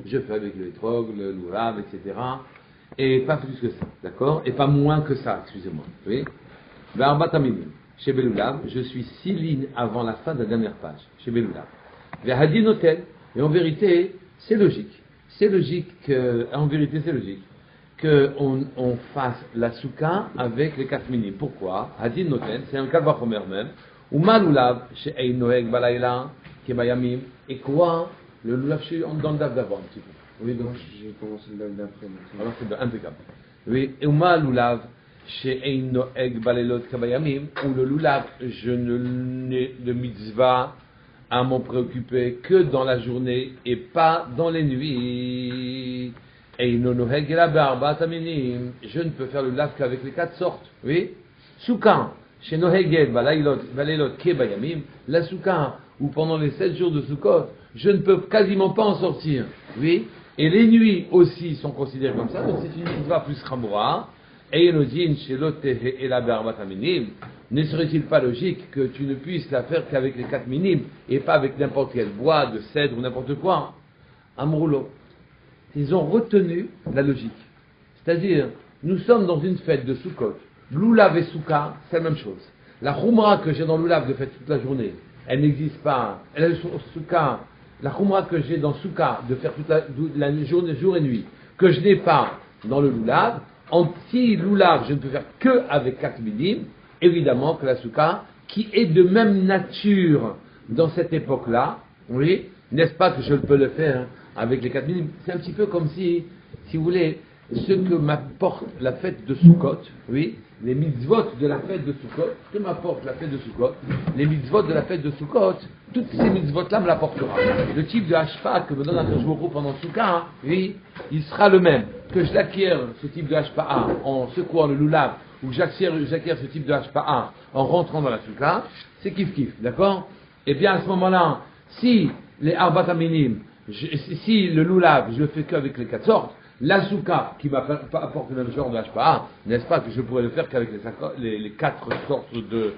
Je fais avec le hétrog, le loulav, etc. Et pas plus que ça, d'accord? Et pas moins que ça, excusez-moi. Oui? Chez Beloulav, je suis 6 lignes avant la fin de la dernière page. Chez Beloulav. Hadin Hotel. Et en vérité, c'est logique. C'est logique en vérité, c'est logique qu'on fasse la souka avec les 4 minimes. Pourquoi? Hadin Noten, c'est un kalvachomer même. Ou malulav, chez Ein Noeg Balayla, Kebayamim. Et quoi? Le lulav dans le daf d'avant, un petit peu. Oui, donc. J'ai commencé le daf d'après. Alors c'est impeccable. Oui, et ou malulav, chez Ein Noeg Balayla, Kebayamim. Ou le lulav, je ne n'ai de mitzvah à m'en préoccuper que dans la journée et pas dans les nuits. Et je ne peux faire le lave qu'avec les 4 sortes. Oui. Souka, chez Nohegel, Balailot, Kebayamim, la souka, où pendant les 7 jours de Sukkot, je ne peux quasiment pas en sortir. Oui. Et les nuits aussi sont considérées comme ça, donc c'est une mitzvah plus Khamura. Et Elodin, chez Lotehe et la Berbataminim, ne serait-il pas logique que tu ne puisses la faire qu'avec les 4 minimes et pas avec n'importe quel bois, de cèdre ou n'importe quoi? Amroulo. Ils ont retenu la logique. C'est-à-dire, nous sommes dans une fête de Sukkot. Loulav et Souka, c'est la même chose. La Khumra que j'ai dans Loulav de fête toute la journée, elle n'existe pas. La Khumra que j'ai dans Souka de faire toute la journée, jour et nuit, que je n'ai pas dans le Loulav, anti-Loulav, je ne peux faire que avec 4 minimes, évidemment que la Souka, qui est de même nature dans cette époque-là, oui, n'est-ce pas que je peux le faire avec les 4 minimes? C'est un petit peu comme si vous voulez, ce que m'apporte la fête de Sukkot, oui, les mitzvot de la fête de Sukkot, ce que m'apporte la fête de Sukkot, les mitzvot de la fête de Sukkot, toutes ces mitzvot-là me l'apportera. Le type de hashpa que me donne un jour pendant Sukkot, oui, il sera le même. Que je l'acquière, ce type de hashpa en secouant le loulav, ou que j'acquière ce type de hashpa en rentrant dans la Sukkot, c'est kiff-kiff, d'accord? Et bien à ce moment-là, si les arbat aminim, si le loulav, je le fais qu'avec les 4 sortes, la souka qui m'apporte le même genre de hashpa, n'est-ce pas que je pourrais le faire qu'avec les 4 sortes de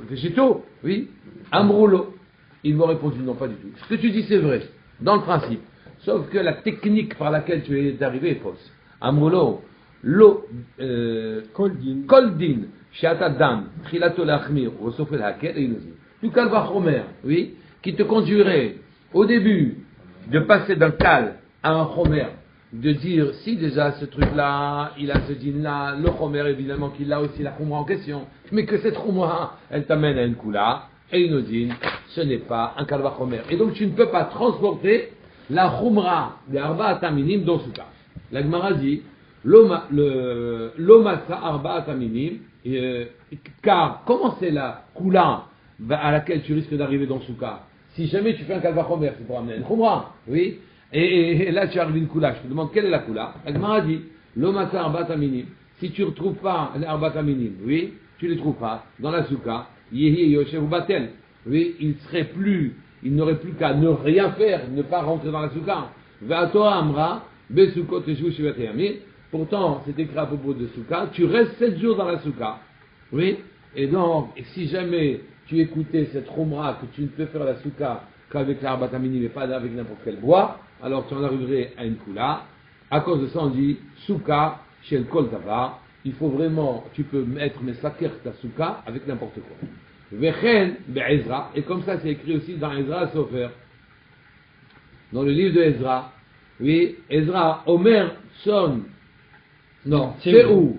végétaux? Oui. Amroulo. Ils m'ont répondu non, pas du tout. Ce que tu dis c'est vrai, dans le principe. Sauf que la technique par laquelle tu es arrivé est fausse. Amroulo. Koldin. Shiata dan. Trilato lachmir. Rosofel hakel et inozim. Du kalvachomer. Oui. Qui te conduirait au début de passer d'un kal à un chomer, de dire si déjà ce truc-là, il a ce din-là, le chomer évidemment qu'il a aussi la khumra en question, mais que cette khumra, elle t'amène à une kula, et une odine, ce n'est pas un kalva chomer. Et donc tu ne peux pas transporter la khumra des arba ataminim dans ce cas. La Gemara dit, l'omasa arba ataminim, car comment c'est la kula à laquelle tu risques d'arriver dans ce cas? Si jamais tu fais un kalvachomer, c'est pour amener une khumra, oui, et là tu arrives une kula, je te demande quelle est la kula. La Gemara dit, l'omasa arbat aminim, si tu ne retrouves pas les arbat aminim, oui, tu ne les trouves pas dans la souka, yehi yoshev ou batel, oui, il n'aurait plus qu'à ne rien faire, ne pas rentrer dans la souka. Ve'atoa amra, besukot teshu shivateyamim, pourtant c'est écrit à propos de souka, tu restes 7 jours dans la souka, oui, et donc, si jamais tu écoutais cette khumra que tu ne peux faire la souka qu'avec l'arbat aminim mais pas avec n'importe quel bois, alors tu en arriverais à une kula. À cause de ça, on dit souka chez le kol davar. Il faut vraiment, tu peux mettre mes saker ta souka avec n'importe quoi. Vechen be'ezra, et comme ça c'est écrit aussi dans Ezra Sofer, dans le livre de Ezra. Oui, Ezra, Omer son, non, c'est où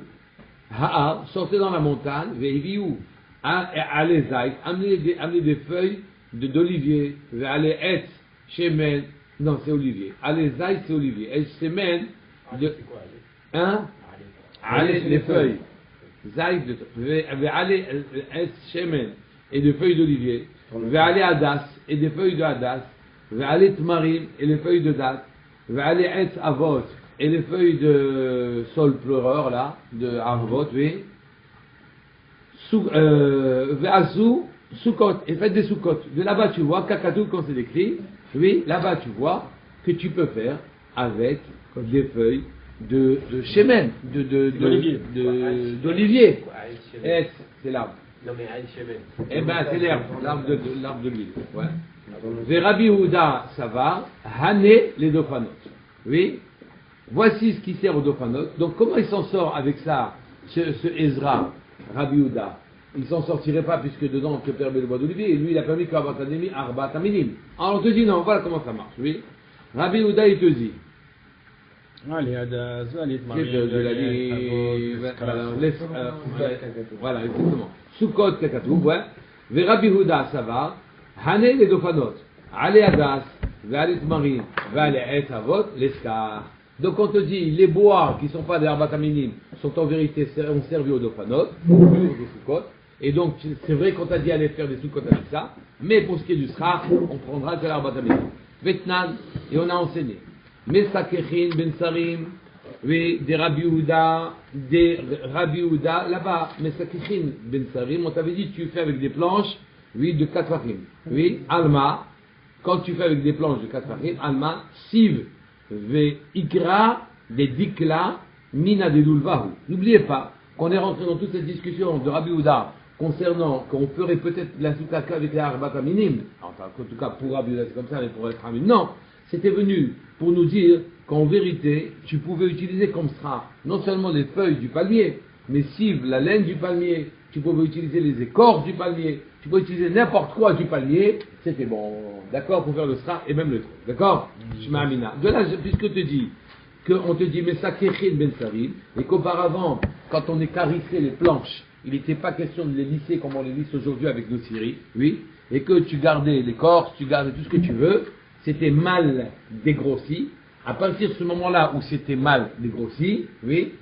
Ha'a, sortez dans la montagne, ve'hiviou. Allez zaït, amenez des feuilles d'olivier, allez et shemen, non c'est olivier, allez zaït c'est olivier, et shemen, hein, allez les feuilles, zaït, allez et shemen, et des feuilles d'olivier, allez hadas, et des feuilles de hadas, allez tmarim, et les feuilles de dat, allez et avot, et les feuilles de sol pleureur là, de avot, oui. Ve'azu, Sukkot, et faites des Sukkot. De là-bas tu vois, Kakatou quand c'est écrit, oui, là-bas tu vois que tu peux faire avec des feuilles de shemen, d'olivier. C'est l'arbre. Non mais Aïn Shemen. Eh ben c'est l'arbre de l'huile. Ouais. Ve Rabbi Houda, ça va, Hané les Dofanot. Oui, voici ce qui sert aux Dofanot. Donc comment il s'en sort avec ça, ce Ezra, Rabbi Houda? Il s'en sortirait pas puisque dedans on peut permettre le bois d'olivier, et lui il a permis qu'Arbat Aminim. Alors on te dit non, voilà comment ça marche, oui. Rabbi Houda il te dit. Voilà, exactement. Sukkot Kakatou, ouais. Ve Rabbi Houda, ça va. Hané les Dofanot. Ale Adas, Valet Marim, Valet Et Avot, l'Eskar. Donc on te dit, les bois qui ne sont pas des Arbat Aminim sont en vérité ont servi aux Dofanot, aux Sukkot. Et donc c'est vrai qu'on t'a dit aller faire des Sukkot avec ça, mais pour ce qui est du Srach, on prendra que l'Arbat Aminim. Vetnan, et on a enseigné. Mesakechin ben Sarim, oui, des Rabbi Houda, là-bas, Mesakechin ben Sarim, on t'avait dit tu fais avec des planches, oui, de 4 fachim. Oui, Alma, quand tu fais avec des planches de 4 fachim, Alma, Siv, Ve Ikra, des Dikla, Mina de Lulvahu. N'oubliez pas qu'on est rentré dans toute cette discussion de Rabbi Houda concernant qu'on ferait peut-être la soukha avec les Arbat Aminim, en tout cas pour Rabbi Houda c'est comme ça, mais pour être Aminim, non. C'était venu pour nous dire qu'en vérité, tu pouvais utiliser comme sera non seulement les feuilles du palmier, mais si la laine du palmier, tu pouvais utiliser les écorces du palmier, tu pouvais utiliser n'importe quoi du palmier, c'était bon, d'accord, pour faire le sera et même le truc, d'accord? Shema Amina. De là, puisque te dis, qu'on te dit, mais ça kéchin ben sarim, et qu'auparavant, quand on écarissait les planches, il n'était pas question de les lisser comme on les lisse aujourd'hui avec nos scieries, oui, et que tu gardais l'écorce, tu gardais tout ce que tu veux, c'était mal dégrossi. À partir de ce moment-là où c'était mal dégrossi, oui,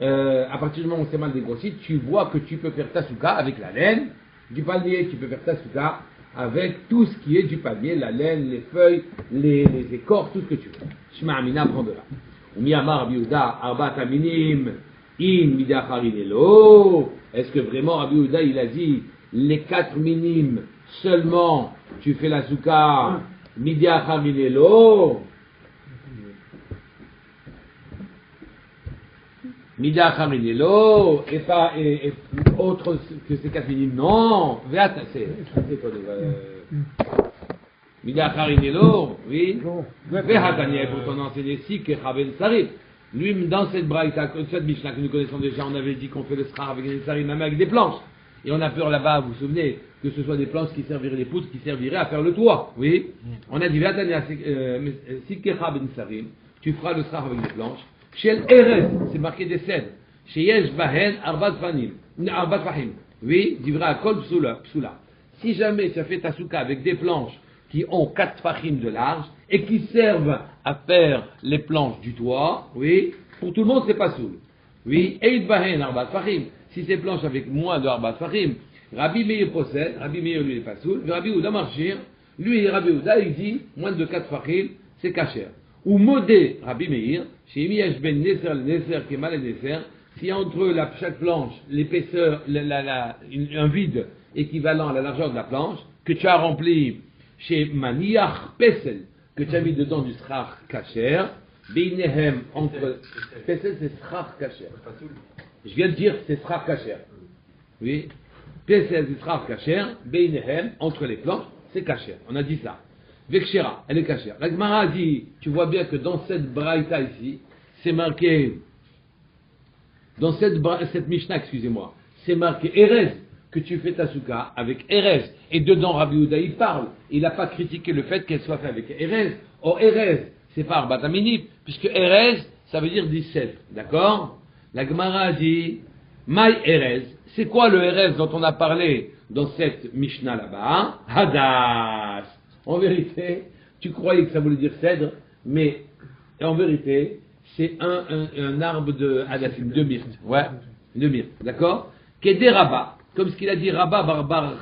à partir du moment où c'est mal dégrossi, tu vois que tu peux faire ta souka avec la laine du palmier, tu peux faire ta souka avec tout ce qui est du palmier, la laine, les feuilles, les écorces, tout ce que tu veux. Shema Amina, prends de là. Umiyamar Rabbi Houda, Arbat Aminim, In Midacharin Elo. Est-ce que vraiment Rabbi Houda il a dit les 4 minimes seulement tu fais la souka? Midia Chaminelo, Midia Chaminelo, et pas et autre que ces 4 minimes, non, c'est quoi Midia Chaminelo, oui, Vehatania, pour ton enseigner si que Chaben Sarif. Lui, dans cette braïta, cette Mishnah que nous connaissons déjà, on avait dit qu'on fait le srar avec des sarim, même avec des planches. Et on a peur là-bas, vous vous souvenez, que ce soit des planches qui serviraient, des poutres qui serviraient à faire le toit. Oui. On a dit, Sikecha ben Sarim, tu feras le srar avec des planches. Chez l'Erez, c'est marqué des cèdres. Chez Yesh Bahen, Arbat Fahim. Oui, divra Kol Psula. Si jamais tu as fait ta souka avec des planches qui ont 4 fahim de large et qui servent à faire les planches du toit, oui, pour tout le monde c'est pas soul. Oui, Eid Bahen, Arbat Fahim. Si ces planches avec moins de Arbat Fahim, Rabbi Meir possède, Rabbi Meir lui est pas soul, Rabbi Houda Marchir, lui Rabbi Houda il dit, moins de 4 fahim, c'est kasher. Ou modé Rabbi Meir, chez Imiyash ben Neser, le Neser qui est mal le Neser, si entre chaque planche, l'épaisseur, un vide équivalent à la largeur de la planche, que tu as rempli chez Maniach Pesel, que tu as mis dedans du Srach Kacher, Beinehem, entre. Pesel c'est Srach Kacher. Je viens de dire c'est Srach Kacher. Oui. Pesel c'est Srach Kacher, Beinehem, entre les planches, c'est Kacher. On a dit ça. Vekshera, elle est Kacher. La Gemara dit, tu vois bien que dans cette braïta ici, c'est marqué. Dans cette Mishnah, excusez-moi, c'est marqué Erez, que tu fais ta souka avec Erez. Et dedans, Rabbi Houda, il parle. Il n'a pas critiqué le fait qu'elle soit faite avec Erez. Or, Erez, c'est pas Arbat Aminim, puisque Erez, ça veut dire 17. D'accord? La Gemara dit, Maï Erez. C'est quoi le Erez dont on a parlé dans cette Mishnah là-bas? Hadas. En vérité, tu croyais que ça voulait dire cèdre, mais en vérité, c'est un arbre de hadassim, de myrte. Ouais, de myrte. D'accord? Kedé Rabba, comme ce qu'il a dit Rabba bar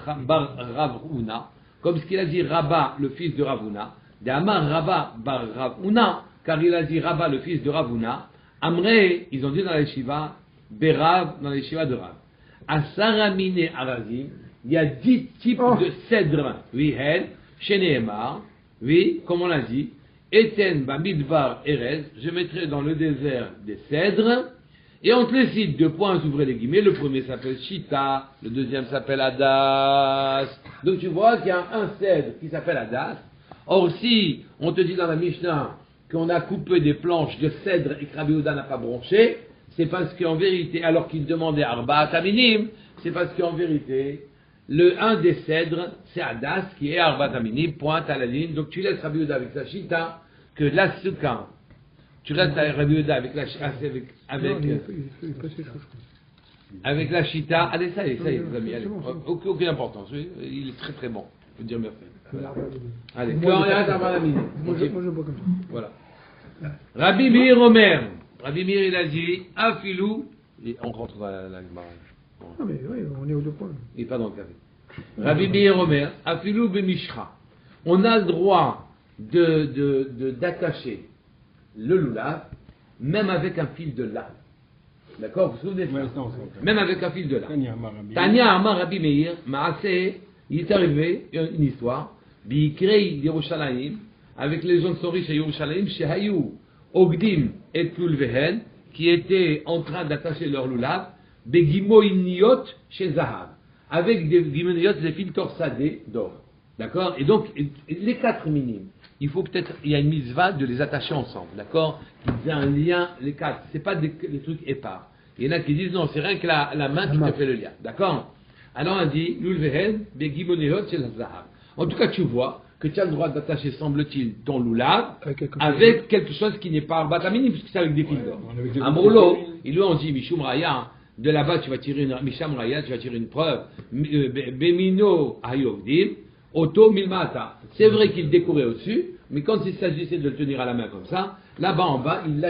Ravuna, comme ce qu'il a dit Rabba, le fils de Ravuna, d'Amar Rabba bar Ravuna, car il a dit Rabba, le fils de Ravuna, Amré, ils ont dit dans la yeshiva, Berav, dans la yeshiva de Rav. Asaramine Arazim, il y a 10 types de cèdres. Oui, elle, Sheneemar, oui, comme on l'a dit, Eten Bamidbar Erez, je mettrai dans le désert des cèdres, Et on te les cite, 2 points, ouvrez les guillemets, le premier s'appelle Shita, le deuxième s'appelle Adas. Donc tu vois qu'il y a un cèdre qui s'appelle Adas. Or si on te dit dans la Mishnah qu'on a coupé des planches de cèdre et que Rabbi Yehuda n'a pas bronché, c'est parce qu'en vérité, alors qu'il demandait Arbaat Aminim, c'est parce qu'en vérité, un des cèdres, c'est Adas, qui est Arbaat Aminim, pointe à la ligne. Donc tu laisses Rabbi Yehuda avec sa Shita, que la Souka, tu restes avec Rabbi Yehuda avec la avec la Shita. Allez, ça y est, les amis, allez. Aucune importance, oui, il est très très bon, je veux dire merci. Allez, quand il reste Arbaat Aminim. Moi je bois comme ça. Voilà. Rabbi Meir Omer. Rabbi Meir, il a dit, Afilou, et on rentre dans la Gemara. Ah mais oui, on est aux 2 points. Il n'est pas dans le café. Rabbi Meir Omer, Afilou Bemishra. On a le droit d'attacher le lulav, même avec un fil de lave. D'accord? Vous vous souvenez de ça? Même avec un fil de lave. Tanya Amar Rabbi Meir, Maaseh, il est arrivé une histoire, Bikrei Yerushalayim, avec les gens qui sont riches à Yerushalayim, chez Hayou, Ogdim et Tulvehen, qui étaient en train d'attacher leur lulav, Begimoiniot chez Zahav, avec des gimoiniot, des fils torsadés d'or. D'accord? Et donc, les 4 minimes, il faut peut-être, il y a une mitzvah de les attacher ensemble. D'accord? Qu'ils aient un lien, les 4. C'est pas des trucs épars. Il y en a qui disent non, c'est rien que la main qui te fait le lien. D'accord? Alors on dit, Lulvehen, Begimoiniot chez Zahav. En tout cas, tu vois que tu as le droit d'attacher, semble-t-il, ton lulav avec quelque chose qui n'est pas Arbaat Aminim, puisque c'est avec des fils d'or. À Morlo, ils lui ont dit, Mishum Raya, de là-bas tu vas tirer une preuve, Bemino Hayovdim, Oto Milmata. C'est vrai qu'il décourait au-dessus, mais quand il s'agissait de le tenir à la main comme ça, là-bas en bas, il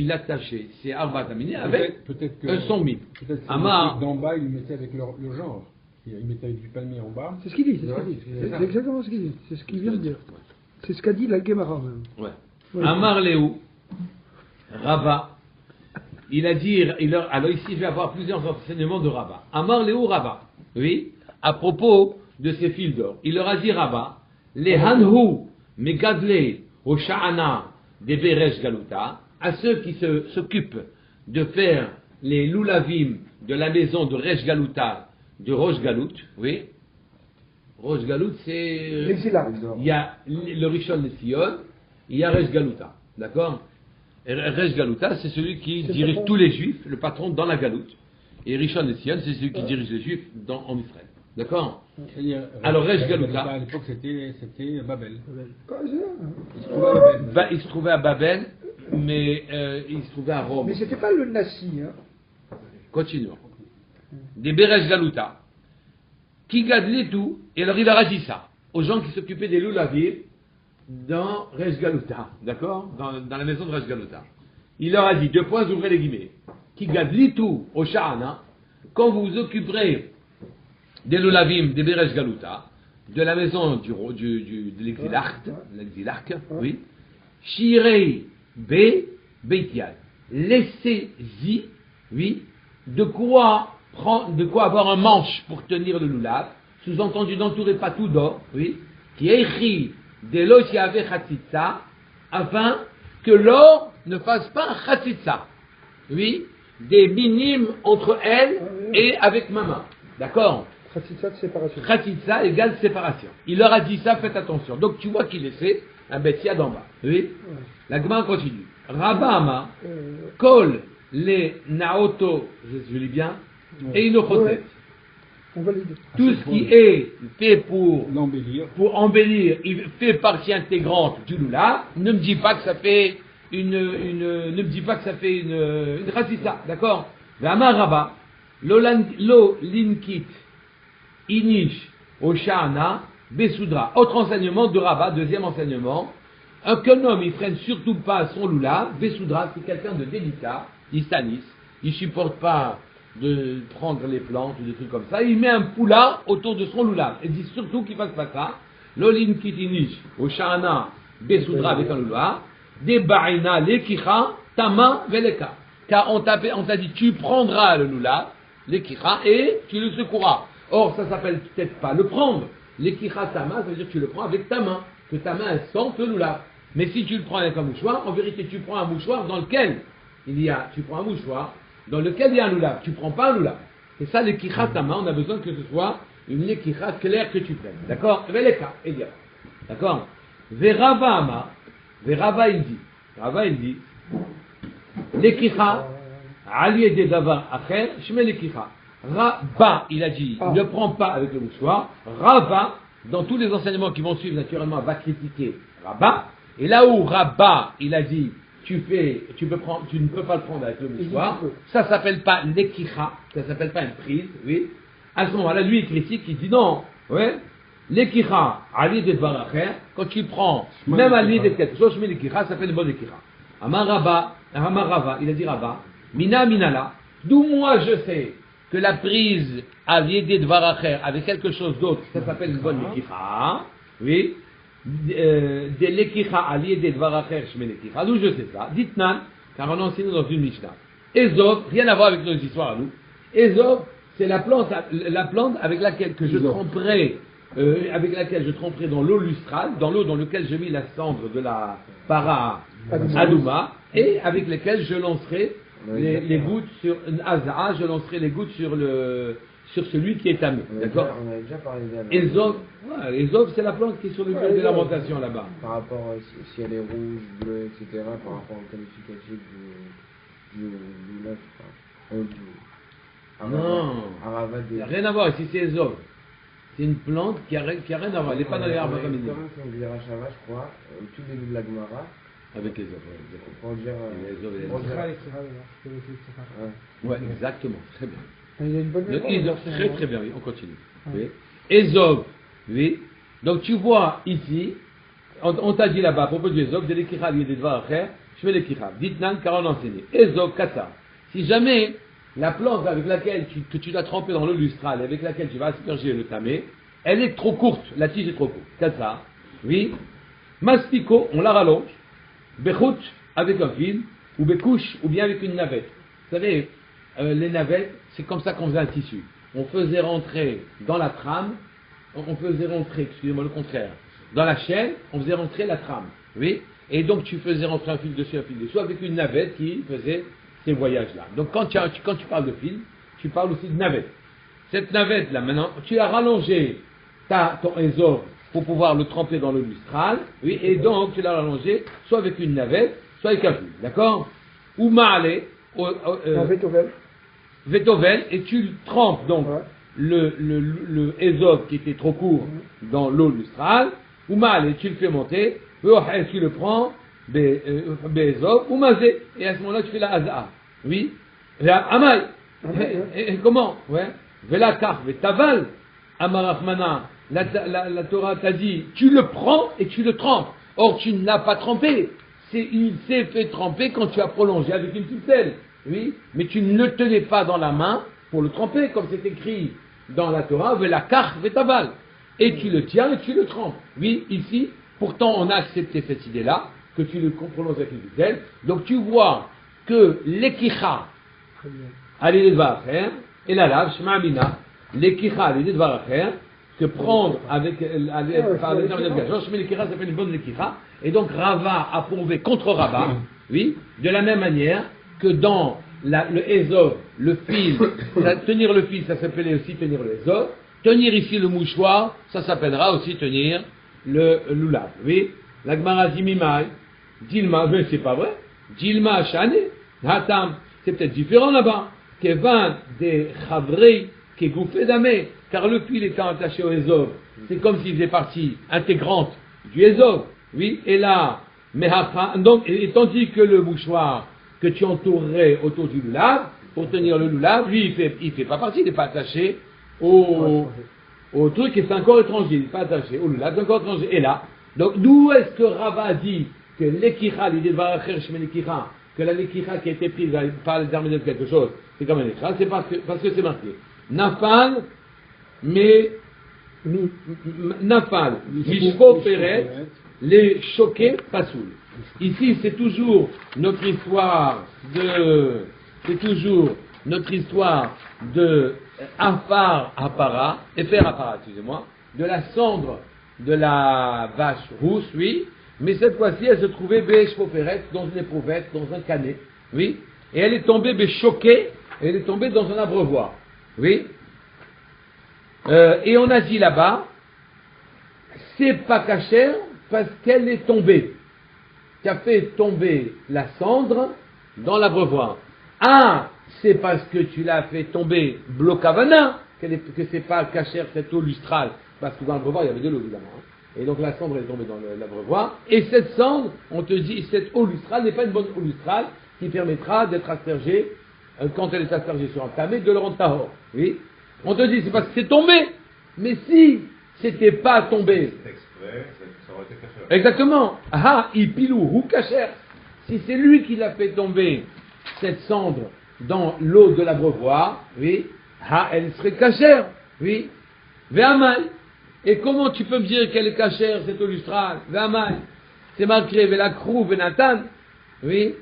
l'attachait. C'est Arbaat Aminim avec son mille. Peut-être que d'en bas, il le mettait avec le genre. Il mettait du palmier en bas. C'est ce qu'il dit, c'est exactement ce qu'il dit. C'est ce qu'il vient de dire. C'est ce qu'a dit la Gemara même. Ouais. Amar Léou, Rava, il a dit, alors ici je vais avoir plusieurs enseignements de Rava. Amar Léou Rava, oui, à propos de ces fils d'or. Il leur a dit Rava, les Hanhu, Megadle, au Sha'ana, des Beresh Galuta, à ceux qui s'occupent de faire les Lulavim de la maison de Resh Galuta, de Rosh Galout, oui. Rosh Galout, c'est. L'exilat. Il y a le Rishon de Sion, il y a Resh Galouta. D'accord? Resh Galouta, c'est celui qui dirige tous les juifs, le patron dans la Galoute. Et Rishon de Sion, c'est celui qui dirige les juifs en Israël. D'accord? Alors Resh Galouta. À l'époque, c'était Babel. Il se trouvait à Babel, mais il se trouvait à Rome. Mais c'était pas le Nassi, hein. Continuons. Des Beresh Galouta, qui gadlaient tout, et alors il leur a dit ça, aux gens qui s'occupaient des Lulavim dans Resh Galouta, d'accord? Dans la maison de Resh Galouta. Il leur a dit, 2 points, ouvrez les guillemets, qui gadlaient tout au Sha'ana, quand vous vous occuperez des Lulavim, des Beresh Galouta, de la maison de l'exilarque, oui, Shirei Be Beitiad, laissez-y, oui, de quoi avoir un manche pour tenir le lulav, sous-entendu n'entourez pas tout d'or, oui, qui est écrit de l'eau qui avait chatzitza, afin que l'or ne fasse pas un chatzitza, oui, des minimes entre elle et avec ma main, d'accord? Chatzitza de séparation. Chatzitza égale séparation. Il leur a dit ça, faites attention. Donc tu vois qu'il laissait un bêtia d'en bas, oui. La Gemara continue. Rabama, kol les naoto, je lis bien, et inochotet. Tout ce qui est fait pour embellir, il fait partie intégrante du lulav. Ne me dis pas que ça fait ne me dis pas que ça fait une chatzitza, d'accord? V'amar Rabba, lo linkit inish oshana besudra. Autre enseignement de Rabba, deuxième enseignement. Qu'un homme, il freine surtout pas son lulav. Besudra, c'est quelqu'un de délicat, il s'anisse, il supporte pas de prendre les plantes ou des trucs comme ça. Il met un foulard autour de son lulav. Il dit surtout qu'il fasse pas ça. L'olin kitinish au shana besudra avec un lulav. Des barina lekicha tama veleka. Car on t'a dit tu prendras le lulav, lekicha, et tu le secouras. Or ça s'appelle peut-être pas le prendre. Lekicha tama, ça veut dire que tu le prends avec ta main, que ta main elle sente le lulav. Mais si tu le prends avec un mouchoir, en vérité tu prends un mouchoir dans lequel tu prends un mouchoir dans lequel il y a un loulav. Tu ne prends pas un loulav. Et ça, l'ékicha tama, on a besoin que ce soit une ékicha claire que tu prennes. D'accord? Veleka, et dire. D'accord? Verava ama, Verava il dit, l'ékicha, allié des davar acher, shme l'ékicha. Rava, il a dit, ne prends pas avec le mouchoir. Rava, dans tous les enseignements qui vont suivre, naturellement, va critiquer Rabba. Et là où Rabba, il a dit, tu ne peux pas le prendre avec le mouchoir, ça s'appelle pas l'ékicha, ça s'appelle pas une prise, oui. À ce moment-là, lui, il critique, il dit non, ouais. L'ékicha, ali de baracher, quand tu prends, même à l'idée de quelque chose, je mets l'ékicha, ça s'appelle une bonne ékicha. Amar Rava, il a dit Rabba, mina minala, d'où moi je sais que la prise à l'idée de baracher avec quelque chose d'autre, ça s'appelle une bonne ékicha, oui. De l'ékicha à l'idée de baracher, je mets l'ékicha, d'où je sais ça. Dites-nan, car on a enseigné dans une Mishnah. Ezov, rien à voir avec nos histoires à nous. Ezov, c'est la plante avec laquelle que je tremperai, dans l'eau lustrale, dans l'eau dans laquelle je mis la cendre de la para adouma, et avec laquelle je lancerai les gouttes sur une azaa, je lancerai les gouttes sur celui qui est tamé. D'accord? On avait déjà parlé d'elle. Ezov, c'est la plante qui est sur le mur de lamentation là-bas. Par rapport si elle est rouge, bleue, etc., par rapport au qualificatif du neuf, non, il n'y a rien à voir ici, c'est Ezov. C'est une plante qui a rien à voir, elle n'est pas dans les arbres familiers. C'est un Birachava, je crois, au tout début de la Gemara. Avec Ezov, pour dire. Ouais, exactement, très bien. Il a une bonne Donc, très bien, oui, on continue. Oui. Ezov, oui. Donc tu vois ici, on t'a dit là-bas à propos du Ezov, de l'ékira, il y a des devoirs à faire, je fais l'ékira. Dites-nan, car on a enseigné. Ezov, kata. Si jamais la plante avec laquelle que tu l'as trempée dans l'eau lustrale, avec laquelle tu vas asperger le tamé, elle est trop courte, la tige est trop courte. Kata, oui. Mastico, on la rallonge. Bechut, avec un fil, ou bekouche, ou bien avec une navette. Vous savez, les navettes, c'est comme ça qu'on faisait un tissu. On faisait rentrer dans la trame, excusez-moi le contraire, dans la chaîne, on faisait rentrer la trame, oui, et donc tu faisais rentrer un fil dessous, avec une navette qui faisait ces voyages-là. Donc quand tu parles de fil, tu parles aussi de navette. Cette navette-là, maintenant, tu as rallongé ton Ezov pour pouvoir le tremper dans l'eau lustrale, oui, et donc tu l'as rallongé soit avec une navette, soit avec un fil, d'accord? Ou ma'ale, Vetovel, et tu le trempes donc le Ezov qui était trop court dans l'eau lustrale, ou ma'ale, tu le fais monter, tu le prends, Bezov, ou mazé, et à ce moment-là tu fais la Azaa, oui, Amay, et comment? Ouais, Vela kar, Vetaval, Amarachmana, la Torah t'a dit, tu le prends et tu le trempes. Or, tu ne l'as pas trempé. Il s'est fait tremper quand tu as prolongé avec une ficelle. Oui, mais tu ne le tenais pas dans la main pour le tremper, comme c'est écrit dans la Torah, la carte vétabal. Et tu le tiens et tu le trempes. Oui, ici, pourtant, on a accepté cette idée-là, que tu le prolonges avec une ficelle. Donc, tu vois que l'ékicha, allez les faire, et la lave, shema amina, l'ékicha, allez les faire, que prendre avec par le terme de gage. Je mets l'ékira, ça fait une bonne l'ékira. Et donc Rava a prouvé contre Rabba, oui, de la même manière que dans le Ezov, le fil, tenir le fil, ça s'appelait aussi tenir le Ezov. Tenir ici le mouchoir, ça s'appellera aussi tenir le lulav. Oui, la Gemara dit Mimai, Dilma, mais c'est pas vrai. Dilma Shane, Hatam, c'est peut-être différent là-bas. Kevan des Chavrei, qui est gouffé d'amé, car le fil étant attaché au Ezov, c'est comme s'il faisait partie intégrante du Ezov, oui, et là, donc, et tandis que le mouchoir que tu entourerais autour du lulav, pour tenir le lulav, lui, il fait pas partie, il n'est pas attaché au truc, et c'est un corps étranger, il n'est pas attaché au lulav, c'est un corps étranger, et là, donc, d'où est-ce que Rava dit que l'ékira, l'idée de Varacher Shemel l'ékira, que la l'ékira qui a été prise par l'intermédiaire de quelque chose, c'est comme un ékira, c'est parce que c'est marqué. Nafal, mais Nafal, Mishko Peret, les choqués Pasoul. Ici, c'est toujours notre histoire de Afar Apara, Efer Apara, excusez-moi, de la cendre de la vache rousse, oui, mais cette fois-ci, elle se trouvait Beshko Peret, dans une éprouvette, dans un canet, oui, et elle est tombée choquée, elle est tombée dans un abreuvoir. Oui. Et on a dit là-bas, c'est pas cachère parce qu'elle est tombée. Tu as fait tomber la cendre dans l'abreuvoir. Ah, c'est parce que tu l'as fait tomber blocavana que c'est pas cachère cette eau lustrale, parce que dans l'abreuvoir il y avait de l'eau évidemment. Et donc la cendre est tombée dans l'abreuvoir. Et cette cendre, on te dit, cette eau lustrale n'est pas une bonne eau lustrale qui permettra d'être aspergée, quand elle est aspergée sur un tamé, de le rendre tahor. Oui. On te dit, c'est parce que c'est tombé. Mais si c'était pas tombé. C'est exprès, ça aurait été caché. Exactement. Ah, ipilou ou kacher. Si c'est lui qui l'a fait tomber, cette cendre, dans l'eau de l'abreuvoir, oui, ah, elle serait cachère. Oui. Ve'amai. Et comment tu peux me dire qu'elle est cachère, cette eau lustrale? Ve'amai. C'est marqué Velakrou Venatan. Oui.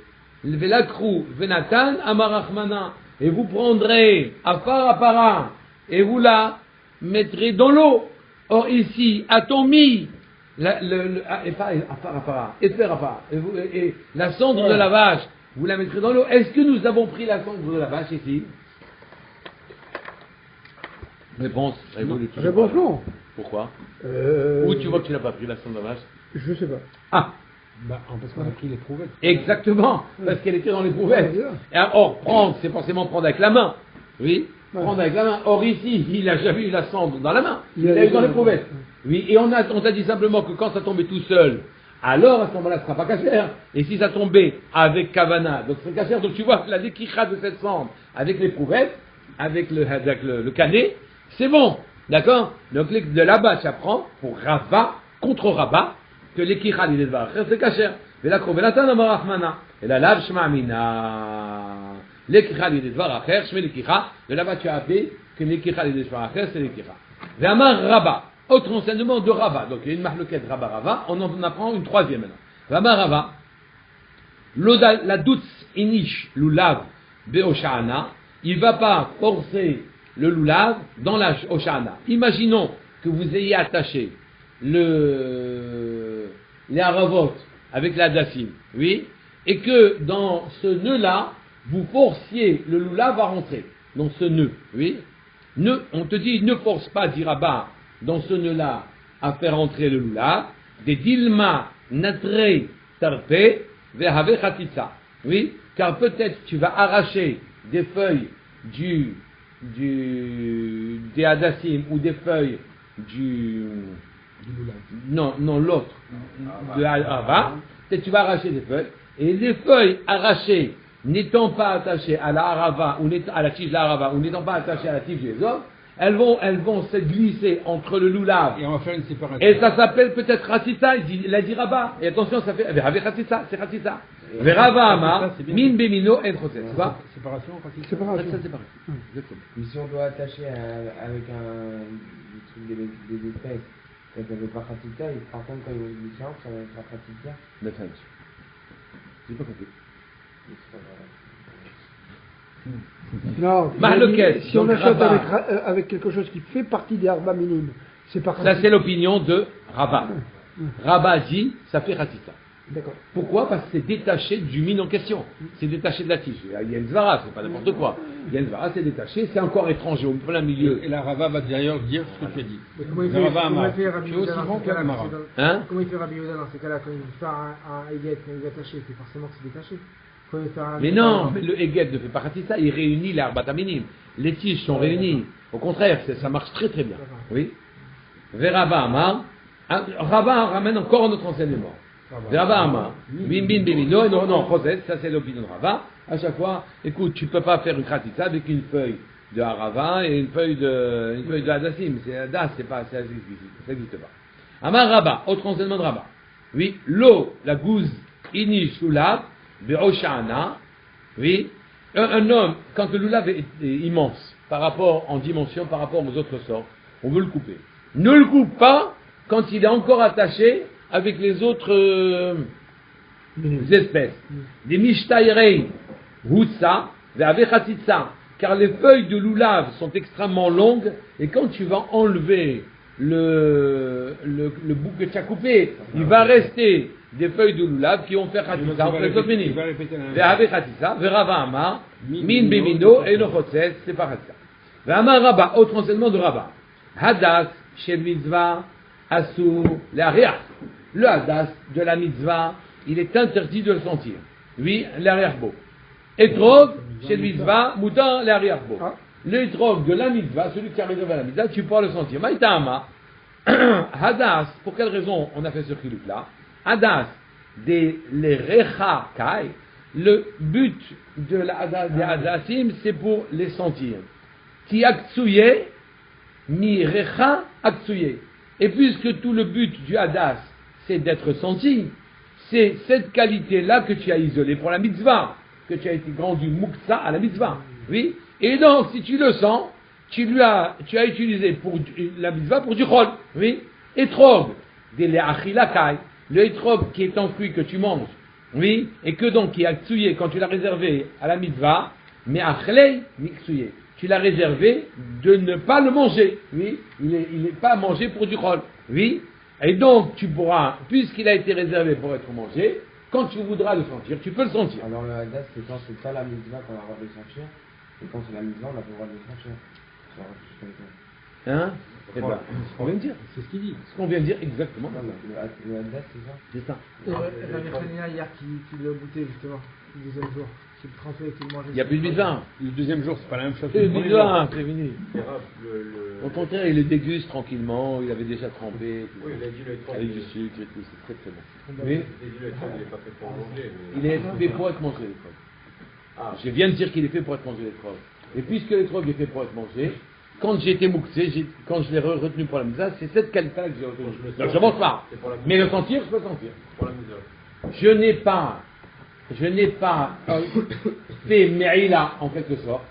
Velakrou Venatan Amarachmana. Et vous prendrez afar apara et vous la mettrez dans l'eau. Or ici, a-t-on mis et la cendre de la vache, vous la mettrez dans l'eau. Est-ce que nous avons pris la cendre de la vache ici? Réponse. Réponse non. Pourquoi? Où tu vois que tu n'as pas pris la cendre de la vache? Je sais pas. Ah, Parce qu'on a pris l'éprouvettes. exactement, parce qu'elle était dans l'éprouvettes. Or, prendre, c'est forcément prendre avec la main. Oui, prendre avec la main. Or ici, il n'a jamais eu la cendre dans la main. Il l'a eu dans l'éprouvettes. Oui, et on t'a dit simplement que quand ça tombait tout seul, alors à ce moment-là, ce ne sera pas cachère. Et si ça tombait avec kavana, donc c'est cachère. Donc tu vois, la dékikha de cette cendre avec l'éprouvettes, avec le canet, c'est bon. D'accord? Donc de là-bas, tu apprends pour Rava, contre Rava, que l'ékikha l'idée de varach, c'est cachère. Et la krovenatan amarachmana. Et la lave shma'amina. L'ékikha l'idée de varach, shme l'ékikha. De là-bas, tu as appris que l'ékikha l'idée de varach, c'est l'ékikha. V'amar Rava. Autre enseignement de Rava. Donc il y a une mahloquette Rava. On en apprend une troisième maintenant. V'amar Rava. La doutz inish lulav be'oshana. Il ne va pas forcer le lulav dans la oshana. Imaginons que vous ayez attaché les haravot avec la dassim, oui, et que dans ce nœud-là, vous forciez le lulav à rentrer dans ce nœud, oui. On te dit, ne force pas, dit Rabat, dans ce nœud-là, à faire entrer le lulav, des dilma natre tarpe vehave chatitza, oui, car peut-être tu vas arracher des feuilles des hadassim ou des feuilles non, l'autre, de Hava, peut-être tu vas arracher des feuilles, et les feuilles arrachées, n'étant pas attachées à la Harava, ou à la tige de la Harava, ou n'étant pas attachées à la tige des hommes, elles vont se glisser entre le lulav. Et on va faire une séparation. Et ça s'appelle peut-être Ratita, il a dit Rabat. Et attention, ça fait, avec Ratita, c'est Ratita. Verava Amar, min bemino en chosset. Tu vois? Séparation, Ratita. Séparation. Exactement. Mais si on doit attacher avec des trucs des espèces, ça ne veut pas Khatita, et par contre quand ils vont se glisser entre, ça va être Khatita. Defense. J'ai pas compris. Non, Mahloquet, si on donc achète Rabat. avec quelque chose qui fait partie des arba minimes, c'est pas Ça, c'est l'opinion de Rabat. Rabat dit, ça fait Ratita. D'accord. Pourquoi? Parce que c'est détaché du mine en question. C'est détaché de la tige. Il y a une zvara, c'est pas n'importe quoi. Il y a une zvara, c'est détaché, c'est encore étranger, au plein milieu. Et la Rava va d'ailleurs dire ce que tu as dit. Comment il fait Rabbi Yehuda dans ces cas-là? Hein? Comment il fait Rabbi Yehuda dans ces cas-là? Quand il veut faire un Eget, quand il est attaché, c'est forcément que c'est détaché. Quand il veut faire un Mais non, mais le Eget ne fait pas Ratita, il réunit les Arbataminim. Les tiges sont réunies. Au contraire, ça marche très très bien. Oui. Veraba Amar. Rabat ramène encore un autre enseignement. Rabat Amar. Bim bim bimino. Non, Chosset, ça c'est l'opinion de Rabat. À chaque fois, écoute, tu peux pas faire une Ratita avec une feuille de Harava et une feuille de Hadassim. C'est Hadas, ça n'existe pas. Amar Rabat, autre enseignement de Rabat. Oui, l'eau, la gouze, inish lulav, be'oshana. Oui, un homme, quand le lulav est immense, en dimension, par rapport aux autres sortes, on veut le couper. Ne le coupe pas quand il est encore attaché avec les autres espèces. Des mishtairei, hutsa, ve'avechatitsa, car les feuilles de lulav sont extrêmement longues, et quand tu vas enlever le bout que tu as coupé, il va rester des feuilles de lulav qui ont fait Khatissa, en fait Sofmini. Ve'ave Khatissa, Ve'rava Amar, Min Bemino, et no Chotses, c'est pas Khatissa. Ve'amar Rabba, autre enseignement de Rabba. Hadas, Shel Mitzvah, Asur, l'arrière. Le Hadas de la Mitzvah, il est interdit de le sentir. Oui, l'arrière-beau. Etrog, Shel Mitzvah, Moutan, l'arrière-beau. Le Etrog de la Mitzvah, celui qui a réservé la Mitzvah, tu peux le sentir. Maïtama, Hadas, pour quelle raison on a fait ce chiluk-là? Hadas, des les Recha Kai, le but de la Hadas, des Hadasim, c'est pour les sentir. Ti Aktsuye, mi Recha Aktsuye. Et puisque tout le but du Hadas, c'est d'être senti, c'est cette qualité-là que tu as isolée pour la mitzvah, que tu as été rendu muksa à la mitzvah. Oui? Et donc, si tu le sens, tu as utilisé pour la mitzvah pour du chol. Oui? Etrog, des le'achilakai, le etrog qui est en fruit que tu manges. Oui? Et que donc, qui a ksouye, quand tu l'as réservé à la mitzvah, mais achlei, miksouye. Tu l'as réservé de ne pas le manger. Oui? Il est pas mangé pour du chol. Oui? Et donc, tu pourras, puisqu'il a été réservé pour être mangé, quand tu voudras le sentir, tu peux le sentir. Alors le hadas, c'est quand c'est pas la mitzvah qu'on a le droit de le sentir, et quand c'est la mitzvah, on a pas le droit de le sentir. Hein? C'est ce qu'on vient de dire. C'est ce qu'il dit. Ce qu'on vient de dire exactement. Le hadas, c'est ça. C'est ça. Rabbi Hanina hier qui l'a goûté justement, le deuxième jour, qui le trempait, qui le mangeait. Il n'y a plus de bizarre. Le deuxième jour, c'est pas la même chose. C'est bizarre, c'est fini. Le- Au contraire, il le déguste tranquillement, il avait déjà trempé, tout Oui, ça. il a dit le étrange. Avec du sucre et tout, c'est très très bon. Il Oui, a dit le étrange, il n'est pas fait pour manger. il est fait pour être mangé, l'étrog. Ah, Je viens de dire qu'il est fait pour être mangé, l'étrog. Et puisque l'étrog est fait pour être mangé, quand j'ai été mouxé, quand je l'ai retenu pour la mitzvah, c'est cette qualité-là que j'ai retenue. Donc je ne mange pas. Mais le sentir, je peux sentir. pour la misère. Je n'ai pas fait me'ila en quelque sorte.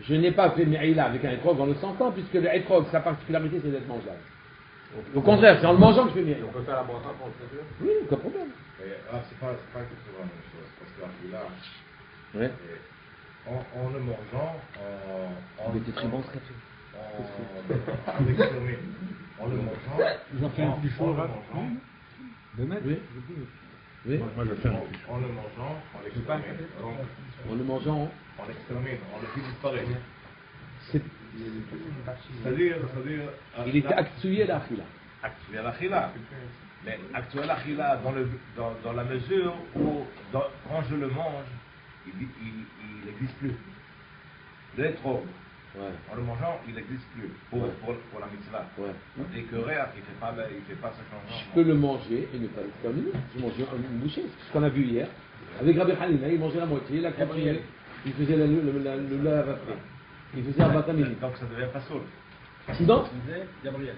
Je n'ai pas fait me'ila avec un étrog en le sentant, puisque le étrog, sa particularité, c'est d'être mangeable. Au contraire, c'est en le mangeant que je fais me'ila. On peut faire la bracha pour le sentir. Oui, aucun problème. C'est pas exactement la même chose. Parce que là, Ouais. en le mangeant, Il était très bon ce café. avec le en le mangeant, Ils ont fait un plus chaud, là. De mettre Oui. Oui. Moi, je vais faire un plus chaud. en le mangeant, on l'extermine. Donc, En le mangeant, on l'extermine, on le fait disparaître. c'est- C'est-à-dire, il était actué la fila. actuel achila. Mais actuel achila dans la mesure où quand je le mange, il n'existe plus. L'étrog, Ouais. en le mangeant, il n'existe plus pour la mitzvah. Ouais. Tandis que Réa, il ne fait pas ce changement. Je peux le manger et ne pas l'exterminer. Je mangeais une bouchée. C'est ce qu'on a vu hier. Avec Rabbi Hanina, il mangeait la moitié, la quatrième. Il faisait le lave après. Il faisait un batamini. Donc ça devient pas saoul. Non, Gabriel.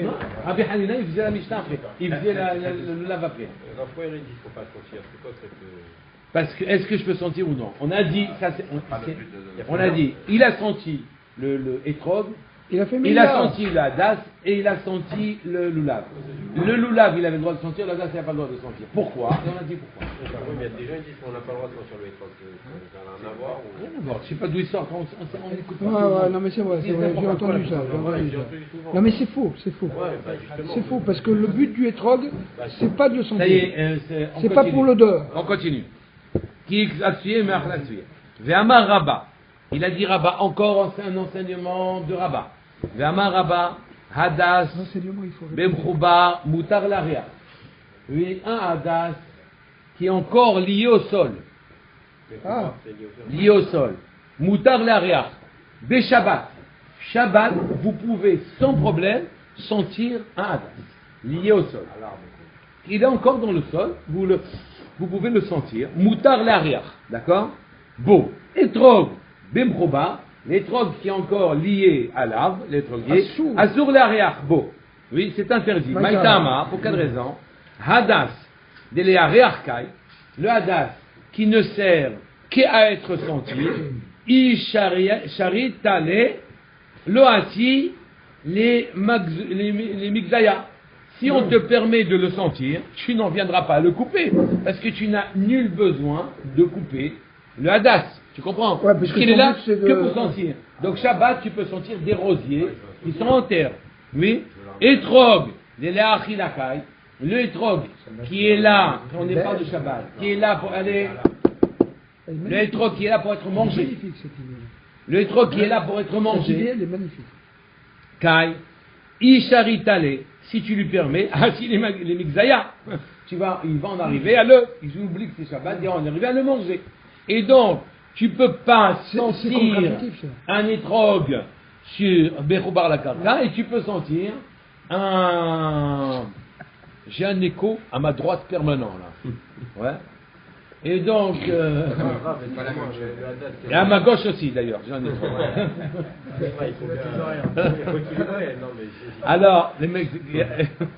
non. Rabbi Hanina, il faisait la Mishnah après. Il faisait le lave après. Pourquoi il dit qu'il ne faut pas sentir? C'est quoi cette... Parce que, est-ce que je peux sentir ou non? On a dit, ça c'est, Pas le but de... on a dit, il a senti le étrog, Il a fait il a meilleur. senti le hadas et il a senti le loulav. Le loulav, il avait le droit de sentir, le hadas, il n'a pas le droit de sentir. Pourquoi? Et on a dit pourquoi. Oui, mais il y a des gens qui disent qu'on n'a pas le droit de sentir le étrange. Ça n'a rien à voir ou... Rien à voir. Je sais pas d'où il sort, on écoute pas. Ouais, non mais c'est vrai, j'ai entendu ça. j'ai entendu ça. Non mais c'est faux, c'est faux. C'est faux, parce que le but du étrog, c'est pas de le Ça y sentir. est, on C'est pas continue. pour l'odeur. On continue. Qui exatsuye, mais achlatsuye. Ve'amar Rabba. Il a dit Rabba, encore un enseignement de Rabba. Ve'amar Rabba, hadas, L'enseignement, il faut répéter. bemchouba, mutar l'aria. Oui, un hadas qui est encore lié au sol. Ah, Lié au sol. Mutar l'aria. Be Shabbat. Shabbat, vous pouvez sans problème sentir un hadas. Lié au sol. Il est encore dans le sol, vous pouvez le sentir. Moutar l'arrière, d'accord? Beau. Etrog, bemproba, l'étrog qui est encore lié à l'arbre, l'étroguier. Azur l'arrière, beau. Oui, c'est interdit. Maïtama, pour quelle raison? Hadas, de l'arrière-kai, le hadas qui ne sert qu'à être senti. I charitale, loati, les migdaya. Si on te permet de le sentir, tu n'en viendras pas à le couper, parce que tu n'as nul besoin de couper le hadas. Tu comprends? Ouais, parce que qu'il est son là but, c'est de- que pour sentir. Donc Shabbat, tu peux sentir des rosiers qui sont en terre. Oui. Etrog, des leachilakai, le hétrog qui est là, on n'est pas de Shabbat, qui est là pour aller, le hétrog qui est là pour être mangé, Magnifique cette idée. le hétrog qui est là pour être Cette idée, mangé, elle est magnifique. Kai, Isharitale, si tu lui permets, si les Mixaya, il va en arriver à le, ils oublient que c'est Shabbat, ils vont en arriver à le manger. Et donc, tu peux pas C'est sentir contre-intuitif, ça. un étrog sur Bechoubar la Karka et tu peux sentir un. J'ai un écho à ma droite permanent là. Ouais. Et donc. Et à ma gauche aussi d'ailleurs, j'ai un écho. Alors, les mecs.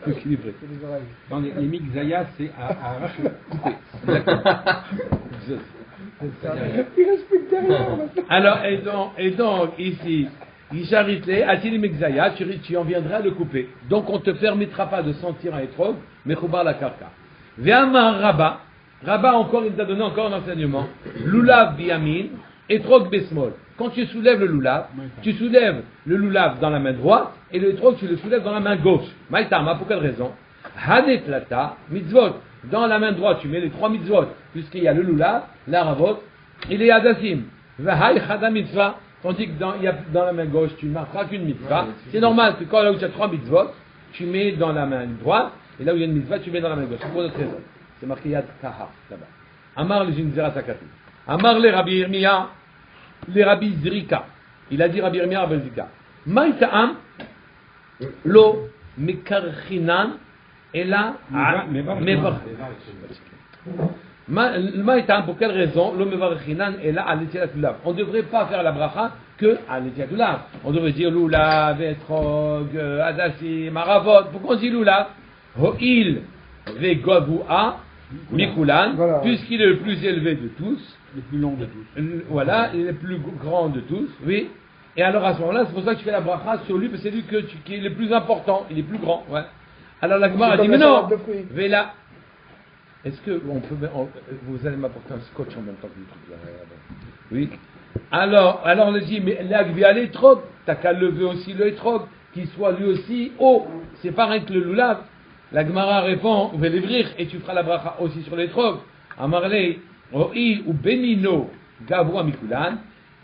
Équilibré. Dans les mixaya, c'est à arracher. Alors, et donc, ici, Isharitle, Atili Mexaya, tu en viendras à le couper. Donc, on ne te permettra pas de sentir un étrog, mais Choubar la Karka. Ve'amar Rabba encore, il t'a donné encore un enseignement. Lulav biyamin, étrog besmol. Quand tu soulèves le lulav, tu soulèves le lulav dans la main droite, et le étrog, tu le soulèves dans la main gauche. Maïtama, pour quelle raison? Hanetlata, mitzvot. Dans la main droite, tu mets les 3 mitzvot, puisqu'il y a le lulav, l'aravot, et les hadassim. Vahai chada mitzvah, tandis que dans la main gauche, tu ne marqueras qu'une mitzvah. C'est normal que quand là où tu as 3 mitzvot, tu mets dans la main droite, et là où il y a une mitzvah, tu mets dans la main gauche. C'est pour notre raison. C'est marqué Yad Kaha, là-bas. Amar le Jinzera Sakati. Amar le Rabbi Yirmiya, le Rabbi Zrika. Il a dit Rabbi Yirmiya, Rabbi Zrika. Maïta'am, lo mekarchinan, et là, pour quelle raison le mevarchinan est là à l'etiat lulav? On ne devrait pas faire la bracha que à l'etiat lulav. On devrait dire lulav, etrog, adassim, maravot. Pourquoi on dit lulav? Ho'il vegovua mikulan, Voilà. puisqu'il est le plus élevé de tous, Le plus long de tous. voilà, il est le plus grand de tous, oui. Et alors à ce moment-là, c'est pour ça que tu fais la bracha sur lui, parce que c'est lui qui est le plus important, il est plus grand, ouais. Alors la Gemara dit, mais non, Vela. Est-ce que vous allez m'apporter un scotch en même temps que le truc là? Oui. Alors on a dit, mais l'agvia l'étrog, t'as qu'à lever aussi le étrog, qu'il soit lui aussi haut. C'est pas rien que le lulav. La Gemara répond, Velevrir, et tu feras la bracha aussi sur l'étrog. Amarle, Roi ou Benino, Gavua Mikulan.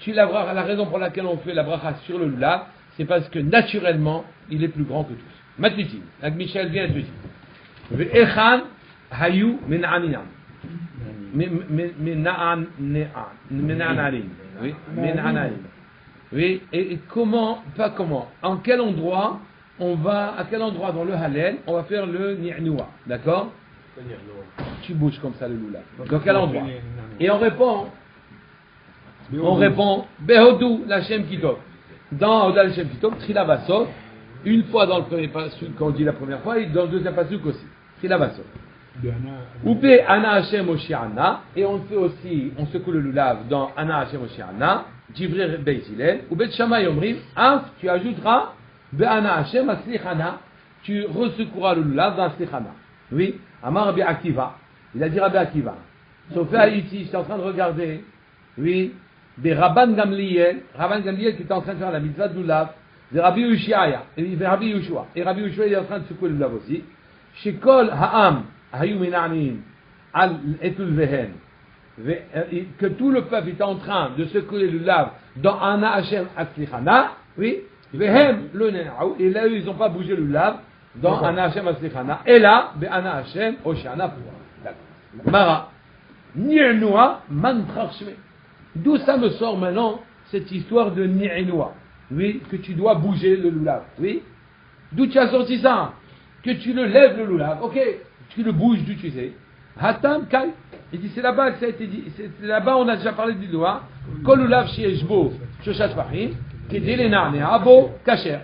La raison pour laquelle on fait la bracha sur le lulav, c'est parce que naturellement, il est plus grand que tous. Matlitin, la Michel vient et te dit. Ve'echan hayu men'aninam. Men'ananim. Oui, men'ananim. Oui, et comment, pas comment, à quel endroit dans le Hallel, on va faire le ni'noua, d'accord? Tu bouges comme ça le lulav. Dans quel endroit? Et on répond, Behodou, l'Hachem Kitov. Dans Odal Hashem Kitov, Trila Vasot, une fois dans le premier pasuk, quand on dit la première fois, et dans le deuxième pasuk aussi. Trila Vasot. Oupé Ana Hashem Oshiana, et on fait aussi, on secoue le lulav dans Ana Hashem Oshiana, Jivril Beit Hillel, ou Bet Shammai Omrim, tu ajouteras, Be Ana Hashem Aslichana, tu resecoueras le lulav dans Aslichana. Oui, Amar Rabbi Akiva, il a dit Rabbi Akiva. Sauf à ici, je suis en train de regarder, oui, des Rabban Gamliel qui est en train de faire la mitzvah de lulav, de Rabbi Ushaya, et Rabbi Yushua. Et Rabbi Yushua il est en train de secouer le lulav aussi. Shekol Ha'am, Hayu Minanim, Al Etul Vehen, que tout le peuple est en train de secouer le lulav dans Ana Hashem Aslichana, oui, Vehem le Ne'au, et là ils n'ont pas bougé le lulav dans Ana Hashem Aslichana, et là, Be Ana Hashem Oshana Pourra. Mara, Ni'noua Man Trachshme. D'où ça me sort maintenant cette histoire de Ni'noua? Oui, que tu dois bouger le lulav. Oui, d'où tu as sorti ça? Que tu le lèves le lulav. Ok, tu le bouges, d'où tu sais? Hatam Kai. Il dit c'est là-bas que ça a été dit. C'est là-bas on a déjà parlé du doigt. Kol lulav shieshbo shoshat fahim kedele na'nea abo kasher.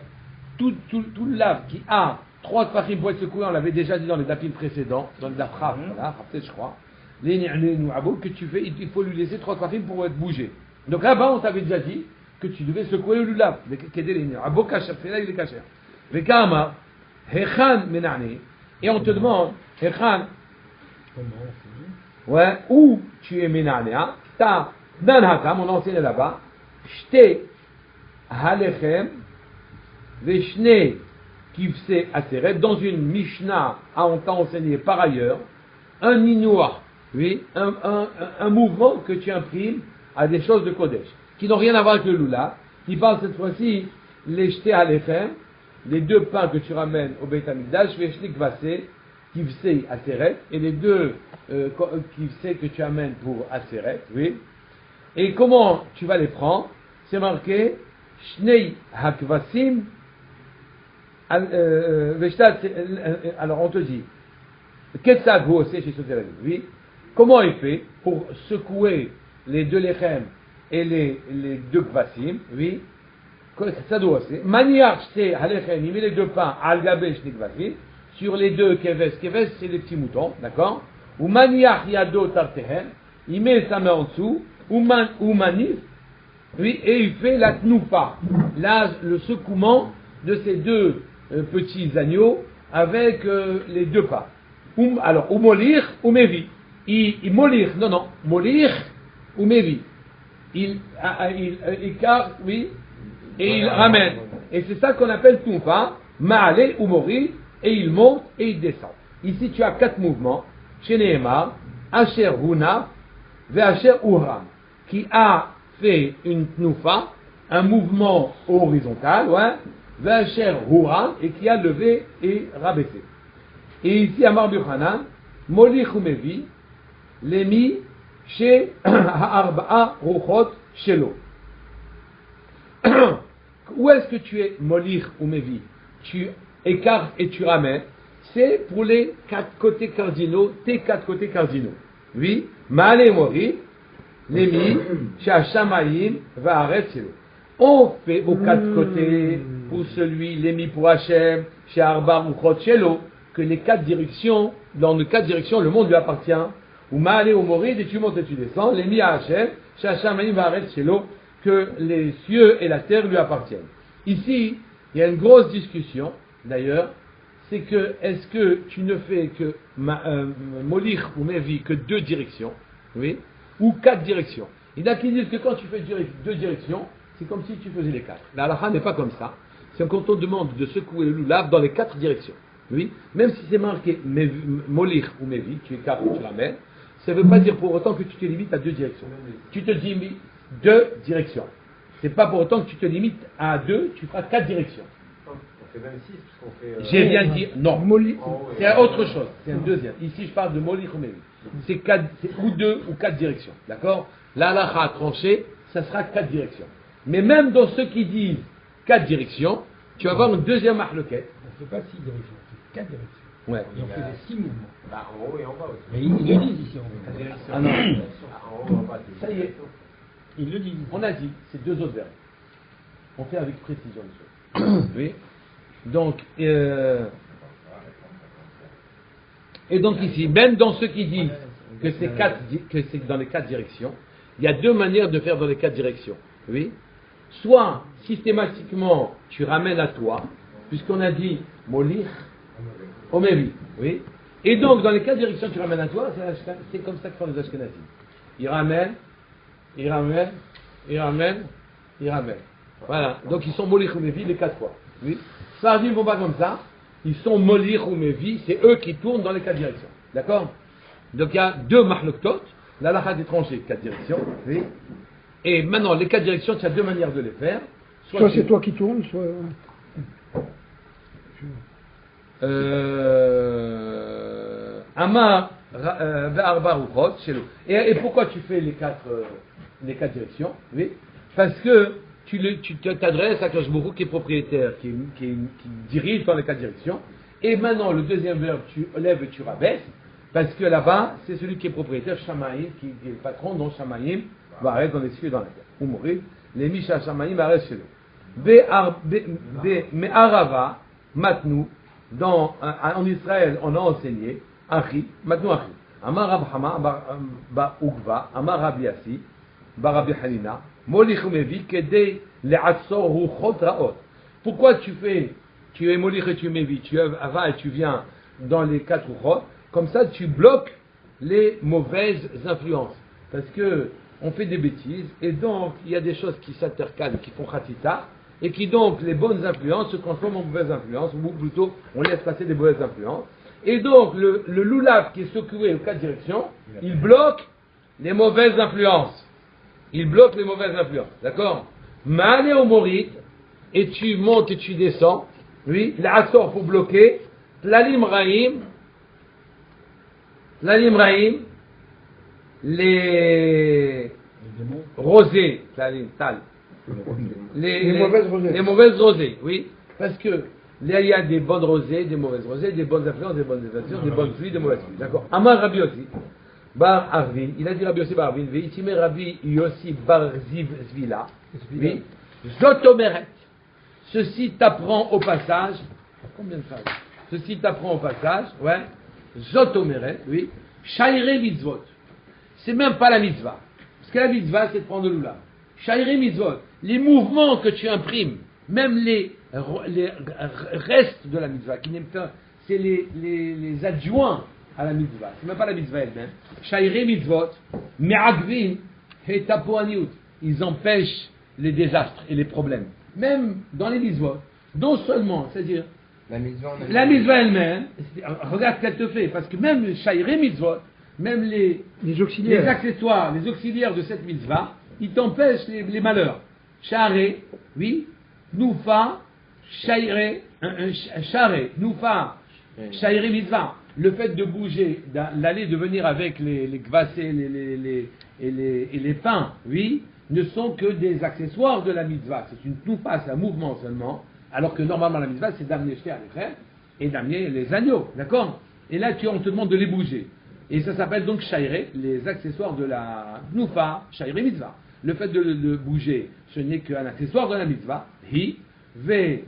Tout le lulav qui a 3 fahim pour être secoué, on l'avait déjà dit dans les dapim précédents, dans le dapra, voilà, peut-être je crois. Les ni'neu que tu fais, il faut lui laisser 3 fahim pour être bougé. Donc là-bas on t'avait déjà dit que tu devais secouer le lulav. Kedele na'nea abo kasher, c'est là il est kasher. Vekama Hechan menane, et on te demande, Hechan, ouais, où tu es menane, ta nan hakam, on a enseigné là-bas, shte halechem, veshne Kivse Aseret, dans une Mishnah, on t'a enseigné par ailleurs, un Inouah, oui, un mouvement que tu imprimes à des choses de Kodesh, qui n'ont rien à voir avec le Lula, qui parle cette fois-ci, les Shte Alechem, les deux pains que tu ramènes au Beit HaMikdash, Veshlik Vasé, Kivse Aseret, et les deux Kivse que tu amènes pour Aseret, oui. Et comment tu vas les prendre? C'est marqué, Shnei Hakvasim, alors on te dit, oui, comment il fait pour secouer les deux lechem et les deux kvasim, oui, maniach c'est halechem, il met les deux pains al gabesh kvasim sur les deux keves, keves c'est les petits moutons, d'accord, ou maniach yado tartehen, il met sa main en dessous, ou manif, oui, et il fait la tnoupa, là le secouement de ces deux petits agneaux avec les deux pas. Alors, ou molir ou mevi. Il molir, non, molir ou mevi. Il écarte, oui, et il ramène. Et c'est ça qu'on appelle tumpa, ma'ale ou morir, et il monte et il descend. Ici, tu as 4 mouvements. Chez Nehemar, Asher Huna, Ve'asher Uhram, qui a fait une tnufa, un mouvement horizontal, ouais, Vacher Hura, et qui a levé et rabaissé. Et ici, Amar Buchanan, Molich Umevi, Lemi, chez Ha'arba'a Ruchot Shelo. Où est-ce que tu es Molich Umevi? Tu écartes et tu ramènes. C'est pour les 4 côtés cardinaux, tes 4 côtés cardinaux. Oui, Ma'ale Mori, Lemi, chez Hashamaïm, Va'aret Shelo. On fait aux 4 côtés, pour celui, l'émis pour Hachem, chez Arbar ou Chotchelo, que les 4 directions, dans les 4 directions, le monde lui appartient. Ou Ma'ale ou Morid, et tu montes et tu descends, l'émis à Hachem, chez Hachem, Va'aret Shelo, que les cieux et la terre lui appartiennent. Ici, il y a une grosse discussion, d'ailleurs, c'est que, est-ce que tu ne fais que Molich ou Mevi que 2 directions, oui, ou 4 directions. Il y en a qui disent que quand tu fais 2 directions, c'est comme si tu faisais les 4. La halakha n'est pas comme ça. C'est quand on demande de secouer le lulav dans les 4 directions. Oui, même si c'est marqué molir ou mevi, tu écartes ou tu ramènes, ça ne veut pas dire pour autant que tu te limites à 2 directions. Tu te dis 2 directions. C'est pas pour autant que tu te limites à 2, tu feras 4 directions. On fait même 6, puisqu'on fait. J'ai bien dit, non. C'est autre chose. C'est un deuxième. Ici, je parle de molir ou mevi. C'est ou 2 ou 4 directions. D'accord? La halakha a tranché, ça sera 4 directions. Mais même dans ceux qui disent 4 directions, tu vas avoir une deuxième mahloquette. On ne fait pas 6 directions, on fait 4 directions. Ouais. Et on fait les 6 mouvements. Bah, en haut et en bas aussi. Mais ils le disent ici en haut. Ah non. En haut, en bas. Ça y est. Ils le disent. On a dit, c'est 2 autres verbes. On fait avec précision les choses. Oui. Donc, et donc ici, même dans ceux qui disent que c'est dans les 4 directions, il y a 2 manières de faire dans les 4 directions. Oui. Soit systématiquement tu ramènes à toi, puisqu'on a dit molir, omevi, oui. Et donc dans les 4 directions tu ramènes à toi, c'est comme ça que font les Ashkenazim. Ils ramènent, ils ramènent, ils ramènent, ils ramènent. Voilà. Donc ils sont molir omevi les 4 fois. Oui. Sardim ne vont pas comme ça. Ils sont molir omevi, c'est eux qui tournent dans les 4 directions. D'accord? Donc il y a 2 mahloktot, la halakha est tranchée 4 directions. Oui. Et maintenant, les 4 directions, tu as 2 manières de les faire. Soit c'est toi qui tournes, soit. Amar ve'arba ruchot shelo. Et pourquoi tu fais les 4 directions? Oui. Parce que tu t'adresses à Kadosh Baruch Hu qui est propriétaire, qui dirige dans les 4 directions. Et maintenant, le deuxième verbe, tu lèves et tu rabaisses. Parce que là-bas, c'est celui qui est propriétaire, Shamaïm, qui est le patron, dont Shamaïm va arrêter dans les cieux et dans la terre. Ou mourir. Les Misha Shamaïm arrêtent chez nous. Me'arava, Matnou, en Israël, on a enseigné, Achi, Matnou Achi. Amar Rab Hama, Ba Ugva, Amar Rab Yassi, Ba Rabbi Hanina, Molich Umevi, Kedei Le'atzor Ruchot Raot. Pourquoi tu es Molich et tu Mevi, tu vas et tu viens dans les 4 Ruchot, comme ça tu bloques les mauvaises influences. Parce que on fait des bêtises, et donc il y a des choses qui s'intercalent, qui font khatita, et qui donc, les bonnes influences se transforment en mauvaises influences, ou plutôt, on laisse passer des mauvaises influences. Et donc, le loulav qui est secoué aux 4 directions, il bloque les mauvaises influences. Il bloque les mauvaises influences. D'accord? Mané au morit, et tu montes et tu descends. Oui, l'asor pour bloquer. Tlalim Rahim, les rosées, tlalim, tal. Les mauvaises rosées. Les mauvaises rosées, oui. Parce que là, il y a des bonnes rosées, des mauvaises rosées, des bonnes influences, des bonnes influences, des bonnes pluies, des mauvaises pluies. D'accord? Amar Rabbi Yossi, Bar Arvin, il a dit Rabbi Yossi Bar Arvin, Veitime Rabbi Yossi Bar Ziv Zvila, oui. Zotomeret. Ceci t'apprend au passage, combien de phases? Ceci t'apprend au passage, ouais. Zotomeret, oui. Shaire mitzvot. C'est même pas la mitzvah. Parce que la mitzvah, c'est de prendre le loulav. Shaire mitzvot. Les mouvements que tu imprimes, même les restes de la mitzvah, qui n'aiment pas, c'est les adjoints à la mitzvah. C'est même pas la mitzvah elle-même. Shaire mitzvot, me'agvin, et tapoaniut. Ils empêchent les désastres et les problèmes. Même dans les mitzvot. Non seulement, c'est-à-dire, la mitzvah elle-même, regarde ce qu'elle te fait, parce que même les shaire mitzvot, même les auxiliaires. les accessoires, les auxiliaires de cette mitzvah, ils t'empêchent les malheurs. Share, oui, noufa, shaire, share, noufa, shaire mitzvah. Le fait de bouger, d'aller, de venir avec les gvassés et les pains, oui, ne sont que des accessoires de la mitzvah. C'est une noufa, c'est un mouvement seulement, alors que normalement la mitzvah, c'est d'amener les frères et d'amener les agneaux, d'accord? Et là, on te demande de les bouger. Et ça s'appelle donc shaire, les accessoires de la noufa, shaire mitzvah. Le fait de bouger, ce n'est qu'un accessoire de la mitzvah. Hi, ve,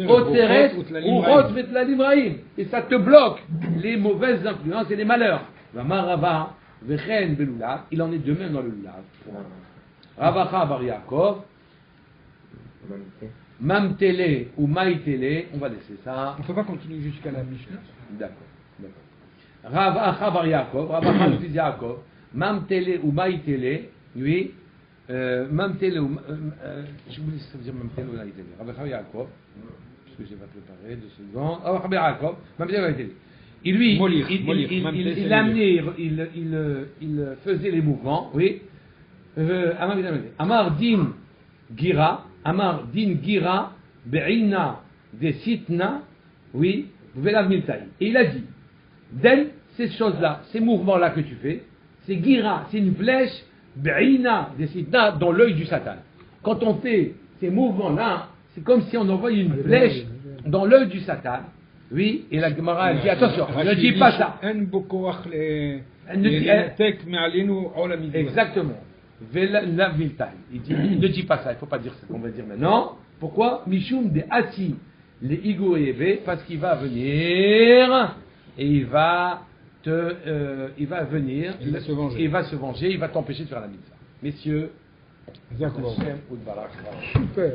oteret, urot, vetlalim rahim. Et ça te bloque les mauvaises influences et les malheurs. Marava, vechen, belulav. Il en est de même dans le lulav. Ravacha bar Yaakov. Mamtele ou maïtele. On va laisser ça. On ne peut pas continuer jusqu'à la Mishnah. D'accord. Ravacha bar Yaakov. Ravacha le fils de Yaakov. Mamtele ou maïtele. Oui. Mamtele ou. Je voulais ça veut dire Mamtele ou maïtele. Ravacha Yaakov. Parce que je n'ai pas préparé. 2 secondes. Ravacha bar Yaakov. Mamtele ou maïtele. Et lui, il amenait, il faisait les mouvements. Oui. Amar din gira. Amar din gira, be'ina de sitna, oui, velav miltaï. Et il a dit, d'elle, ces choses-là, ces mouvements-là que tu fais, c'est gira, c'est une flèche, be'ina de sitna, dans l'œil du Satan. Quand on fait ces mouvements-là, c'est comme si on envoyait une flèche dans l'œil du Satan. Oui, et la Gemara, elle dit, attention, ne dis pas ça. Exactement. Il dit, ne dis pas ça, il ne faut pas dire ce qu'on va dire maintenant. Pourquoi? Mishum de Ati, les Igoyeve, parce qu'il va venir et il va venir, il va se venger. Il va se venger, il va t'empêcher de faire la mitzvah. Messieurs, Super.